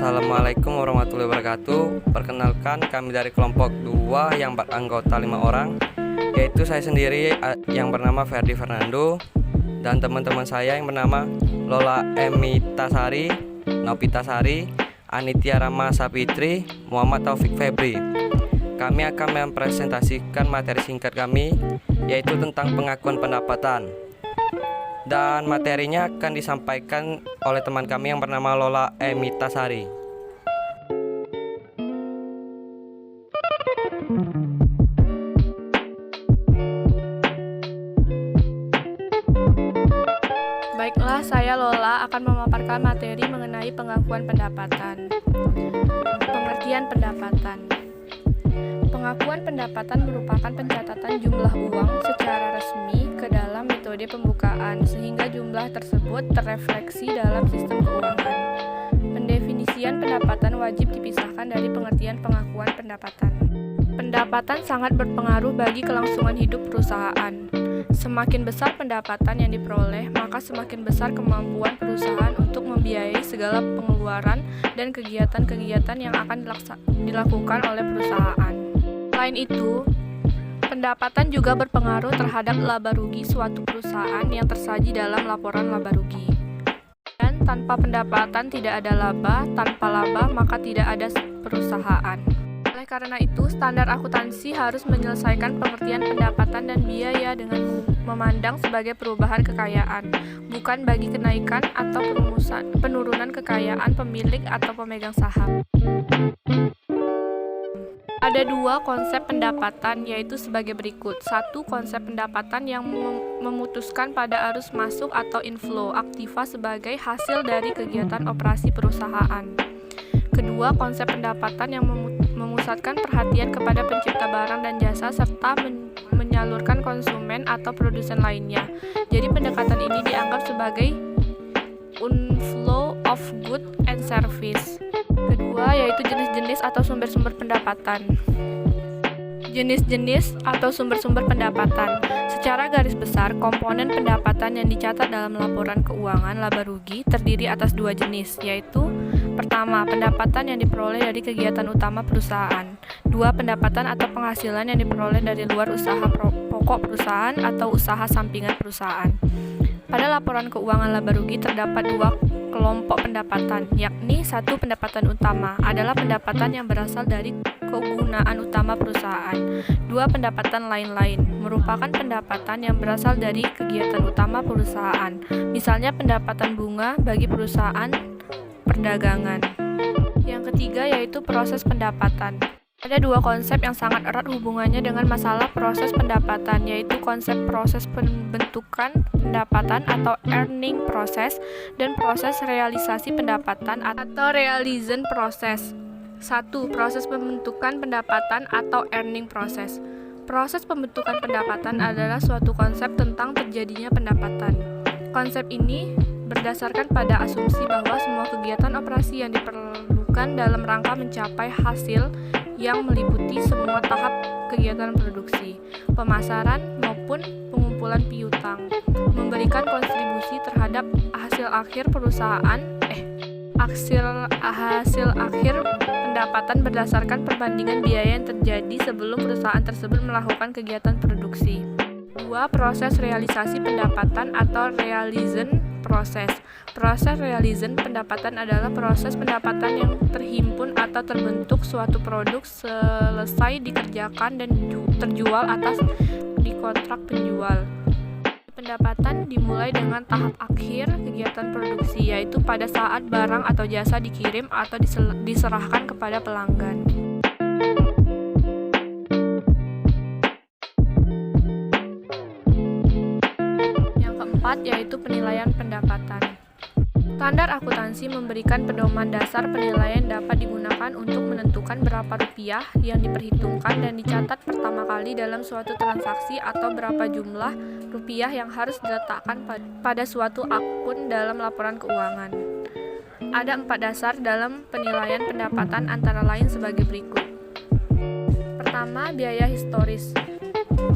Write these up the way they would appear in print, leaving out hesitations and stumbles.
Assalamualaikum warahmatullahi wabarakatuh. Perkenalkan, kami dari kelompok 2 yang beranggota 5 orang, yaitu saya sendiri yang bernama Ferdi Fernando dan teman-teman saya yang bernama Lola Emitasari, Nopitasari, Anitia Rama Sapitri, Muhammad Taufik Febri. Kami akan mempresentasikan materi singkat kami, yaitu tentang pengakuan pendapatan. Dan materinya akan disampaikan oleh teman kami yang bernama Lola Emitasari. Baiklah, saya Lola akan memaparkan materi mengenai pengakuan pendapatan. Pengertian pendapatan. Pengakuan pendapatan merupakan pencatatan jumlah uang secara resmi ke dalam metode pembukaan sehingga jumlah tersebut terrefleksi dalam sistem keuangan. Pendefinisian pendapatan wajib dipisahkan dari pengertian pengakuan pendapatan. Pendapatan sangat berpengaruh bagi kelangsungan hidup perusahaan. Semakin besar pendapatan yang diperoleh, maka semakin besar kemampuan perusahaan untuk membiayai segala pengeluaran dan kegiatan-kegiatan yang akan dilakukan oleh perusahaan. Selain itu, pendapatan juga berpengaruh terhadap laba rugi suatu perusahaan yang tersaji dalam laporan laba rugi. Dan tanpa pendapatan tidak ada laba, tanpa laba maka tidak ada perusahaan. Oleh karena itu, standar akuntansi harus menyelesaikan pengertian pendapatan dan biaya dengan memandang sebagai perubahan kekayaan, bukan bagi kenaikan atau penurunan kekayaan pemilik atau pemegang saham. Ada dua konsep pendapatan, yaitu sebagai berikut. Satu, konsep pendapatan yang memutuskan pada arus masuk atau inflow aktiva sebagai hasil dari kegiatan operasi perusahaan. Kedua, konsep pendapatan yang memusatkan perhatian kepada pencipta barang dan jasa serta menyalurkan konsumen atau produsen lainnya. Jadi pendekatan ini dianggap sebagai inflow of good and service. Kedua, yaitu jenis-jenis atau sumber-sumber pendapatan. Jenis-jenis atau sumber-sumber pendapatan. Secara garis besar, komponen pendapatan yang dicatat dalam laporan keuangan laba rugi terdiri atas dua jenis, yaitu pertama, pendapatan yang diperoleh dari kegiatan utama perusahaan. Dua, pendapatan atau penghasilan yang diperoleh dari luar usaha pokok perusahaan atau usaha sampingan perusahaan. Pada laporan keuangan laba rugi terdapat dua kelompok pendapatan, yakni satu, pendapatan utama adalah pendapatan yang berasal dari kegunaan utama perusahaan. Dua, pendapatan lain-lain merupakan pendapatan yang berasal dari kegiatan utama perusahaan, misalnya pendapatan bunga bagi perusahaan perdagangan. Yang ketiga yaitu proses pendapatan. Ada dua konsep yang sangat erat hubungannya dengan masalah proses pendapatan, yaitu konsep proses pembentukan pendapatan atau earning process dan proses realisasi pendapatan atau realization process. 1. Proses pembentukan pendapatan atau earning process. Proses pembentukan pendapatan adalah suatu konsep tentang terjadinya pendapatan. Konsep ini berdasarkan pada asumsi bahwa semua kegiatan operasi yang diperlukan dalam rangka mencapai hasil yang meliputi semua tahap kegiatan produksi, pemasaran maupun pengumpulan piutang, memberikan kontribusi terhadap hasil akhir pendapatan berdasarkan perbandingan biaya yang terjadi sebelum perusahaan tersebut melakukan kegiatan produksi. 2. Proses realisasi pendapatan atau realization process. Proses realization pendapatan adalah proses pendapatan yang terhimpun atau terbentuk suatu produk selesai dikerjakan dan terjual atas di kontrak penjual. Pendapatan dimulai dengan tahap akhir kegiatan produksi, yaitu pada saat barang atau jasa dikirim atau diserahkan kepada pelanggan. Yang keempat yaitu penilaian pendapatan. Standar akuntansi memberikan pedoman dasar penilaian dapat digunakan untuk menentukan berapa rupiah yang diperhitungkan dan dicatat pertama kali dalam suatu transaksi atau berapa jumlah rupiah yang harus diletakkan pada suatu akun dalam laporan keuangan. Ada 4 dasar dalam penilaian pendapatan antara lain sebagai berikut. Pertama, biaya historis.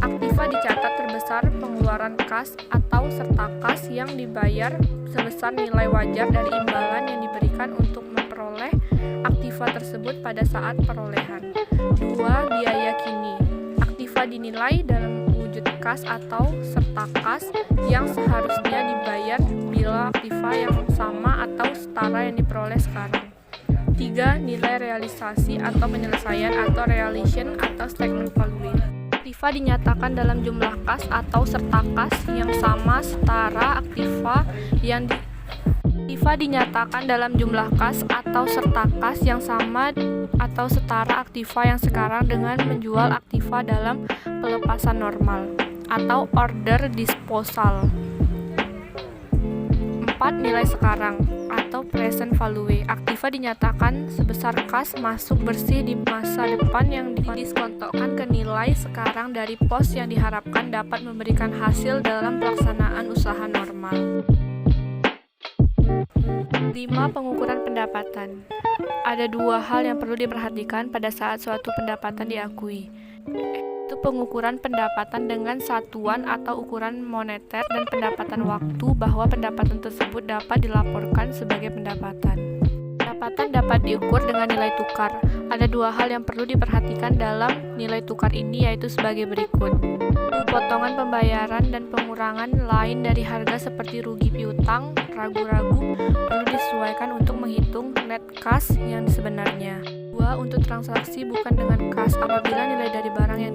Aktiva dicatat terbesar pengeluaran kas atau serta kas yang dibayar sebesar nilai wajar dari imbalan yang diberikan untuk memperoleh aktiva tersebut pada saat perolehan. 2. Biaya kini. Aktiva dinilai dalam wujud kas atau serta kas yang seharusnya dibayar bila aktiva yang sama atau setara yang diperoleh sekarang. 3. Nilai realisasi atau penyelesaian atau realization atau statement value. Aktiva dinyatakan dalam jumlah kas atau serta kas yang sama setara aktiva yang dinyatakan dalam jumlah kas atau serta kas yang sama atau setara aktiva yang sekarang dengan menjual aktiva dalam pelepasan normal atau order disposal. 4. Nilai sekarang atau present value. Aktiva dinyatakan sebesar kas masuk bersih di masa depan yang didiskontokkan ke nilai sekarang dari pos yang diharapkan dapat memberikan hasil dalam pelaksanaan usaha normal. 5. Pengukuran pendapatan. Ada dua hal yang perlu diperhatikan pada saat suatu pendapatan diakui, yaitu pengukuran pendapatan dengan satuan atau ukuran moneter dan pendapatan waktu bahwa pendapatan tersebut dapat dilaporkan sebagai pendapatan. Pendapatan dapat diukur dengan nilai tukar. Ada dua hal yang perlu diperhatikan dalam nilai tukar ini, yaitu sebagai berikut. Potongan pembayaran dan pengurangan lain dari harga seperti rugi piutang, ragu-ragu perlu disesuaikan untuk menghitung net cash yang sebenarnya. 2. Untuk transaksi bukan dengan kas apabila nilai dari barang yang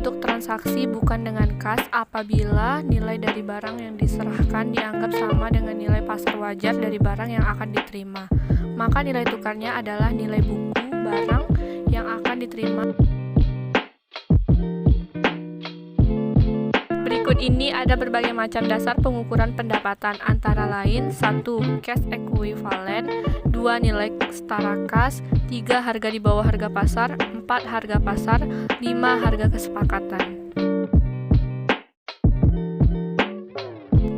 untuk transaksi bukan dengan kas apabila nilai dari barang yang diserahkan dianggap sama dengan nilai pasar wajar dari barang yang akan diterima, maka nilai tukarnya adalah nilai buku barang yang akan diterima. Berikut ini ada berbagai macam dasar pengukuran pendapatan, antara lain 1. Cash equivalent, 2. Nilai setara kas, 3. Harga di bawah harga pasar, 4. Harga pasar, 5. Harga kesepakatan.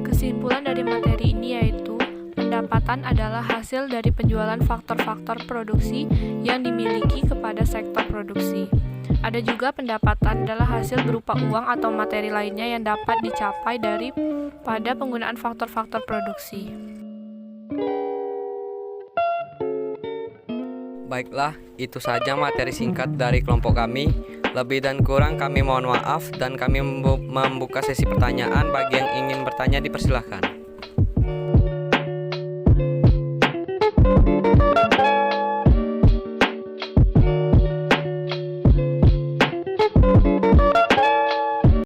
Kesimpulan dari materi ini yaitu pendapatan adalah hasil dari penjualan faktor-faktor produksi yang dimiliki kepada sektor produksi. Ada juga pendapatan adalah hasil berupa uang atau materi lainnya yang dapat dicapai pada penggunaan faktor-faktor produksi. Baiklah, itu saja materi singkat dari kelompok kami. Lebih dan kurang kami mohon maaf dan kami membuka sesi pertanyaan. Bagi yang ingin bertanya dipersilahkan.